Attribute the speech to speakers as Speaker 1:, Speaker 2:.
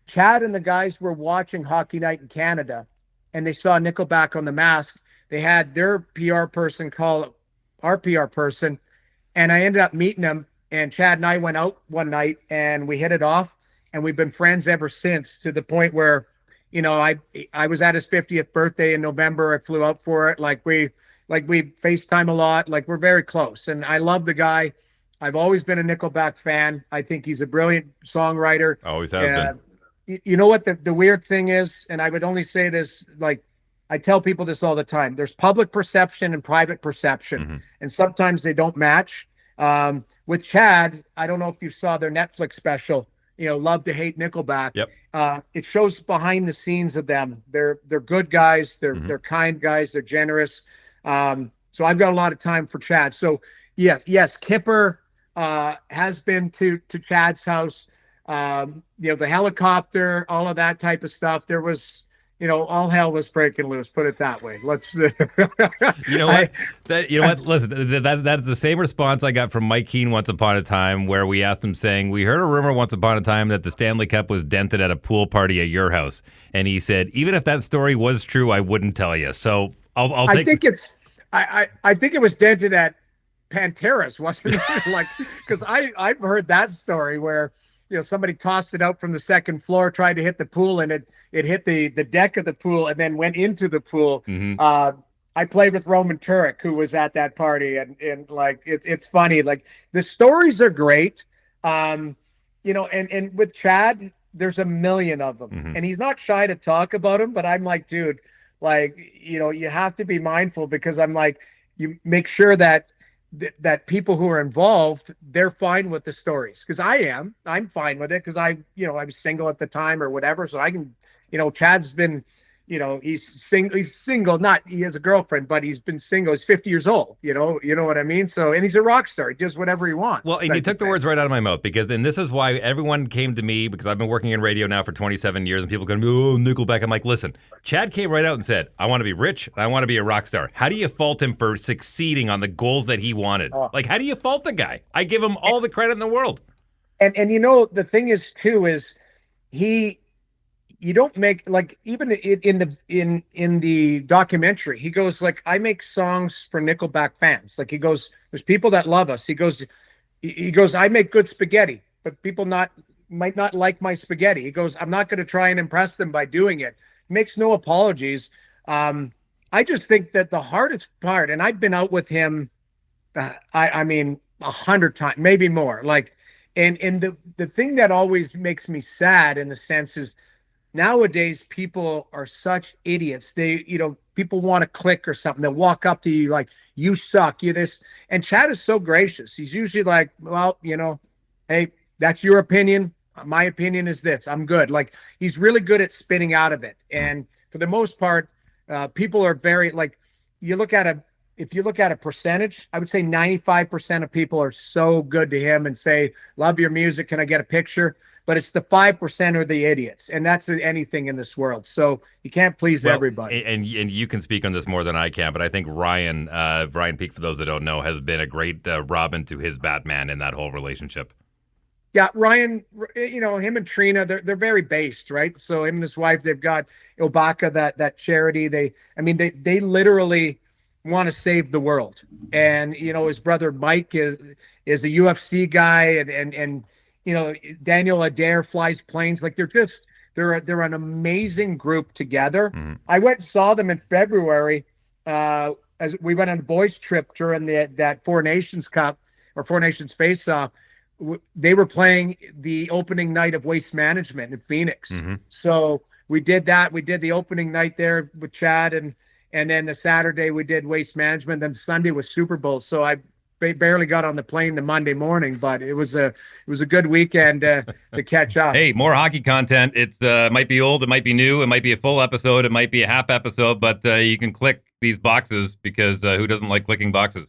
Speaker 1: Chad and the guys were watching Hockey Night in Canada, and they saw Nickelback on the mask. They had their PR person call our PR person, and I ended up meeting them. And Chad and I went out one night, and we hit it off, and we've been friends ever since. To the point where, I was at his 50th birthday in November. I flew out for it. Like we FaceTime a lot. Like we're very close, and I love the guy. I've always been a Nickelback fan. I think he's a brilliant songwriter.
Speaker 2: Always has been.
Speaker 1: You know what the weird thing is, and I would only say this, like I tell people this all the time. There's public perception and private perception,
Speaker 2: Mm-hmm.
Speaker 1: and sometimes they don't match. With Chad, I don't know if you saw their Netflix special, Love to Hate Nickelback.
Speaker 2: Yep.
Speaker 1: It shows behind the scenes of them. They're good guys. They're kind guys. They're generous. So I've got a lot of time for Chad. So yes, Kipper has been to Chad's house. The helicopter, all of that type of stuff. There was, all hell was breaking loose. Put it that way. Let's.
Speaker 2: You know what? You know what? Listen, that is the same response I got from Mike Keane once upon a time, where we asked him saying, "We heard a rumor once upon a time that the Stanley Cup was dented at a pool party at your house," and he said, "Even if that story was true, I wouldn't tell you." So I'll take.
Speaker 1: I think it was dented at Pantera's, wasn't it? Like, because I've heard that story where somebody tossed it out from the second floor, tried to hit the pool, and it hit the deck of the pool and then went into the pool.
Speaker 2: Mm-hmm.
Speaker 1: I played with Roman Turek, who was at that party, and like it's funny. Like the stories are great, and with Chad, there's a million of them,
Speaker 2: Mm-hmm.
Speaker 1: and he's not shy to talk about them. But I'm like, dude, like you have to be mindful, because I'm like, you make sure that people who are involved, they're fine with the stories, because I'm fine with it, because I was single at the time or whatever, so I can, Chad's been, he's single, not he has a girlfriend, but he's been single. He's 50 years old, you know what I mean? So, and he's a rock star. He does whatever he wants.
Speaker 2: Well, and you took the words right out of my mouth, because then this is why everyone came to me, because I've been working in radio now for 27 years, and people go, "Oh, Nickelback." I'm like, listen, Chad came right out and said, "I want to be rich and I want to be a rock star." How do you fault him for succeeding on the goals that he wanted? Like, how do you fault the guy? I give him all the credit in the world.
Speaker 1: And the thing is too is he you don't make, like, even in the documentary, he goes like, I make songs for Nickelback fans. Like, he goes, there's people that love us. He goes, I make good spaghetti, but people might not like my spaghetti. He goes, I'm not going to try and impress them by doing it. He makes no apologies. I just think that the hardest part, and I've been out with him, I mean, 100 times, maybe more. Like, and the thing that always makes me sad in the sense is, nowadays people are such idiots. People want to click or something. They'll walk up to you like, you suck, you this. And Chad is so gracious. He's usually like, well, hey, that's your opinion. My opinion is this. I'm good. Like, he's really good at spinning out of it. And for the most part, people are very, like, if you look at a percentage, I would say 95% of people are so good to him and say, love your music. Can I get a picture? But it's the 5% are the idiots, and that's anything in this world. So you can't please everybody.
Speaker 2: And you can speak on this more than I can, but I think Ryan Peake, for those that don't know, has been a great Robin to his Batman in that whole relationship.
Speaker 1: Yeah, Ryan, him and Trina, they're very based, right? So him and his wife, they've got Obaka, that charity. They literally want to save the world. And his brother Mike is a UFC guy, and Daniel Adair flies planes. Like, they're an amazing group together.
Speaker 2: Mm-hmm.
Speaker 1: I went and saw them in February as we went on a boys trip during that Four Nations Cup or Four Nations Face Off. They were playing the opening night of Waste Management in Phoenix.
Speaker 2: Mm-hmm.
Speaker 1: So we did that. We did the opening night there with Chad, and then the Saturday we did Waste Management. Then Sunday was Super Bowl. So I barely got on the plane the Monday morning, but it was a good weekend to catch up.
Speaker 2: Hey, more hockey content. It's might be old, it might be new, it might be a full episode, it might be a half episode, but you can click these boxes because who doesn't like clicking boxes?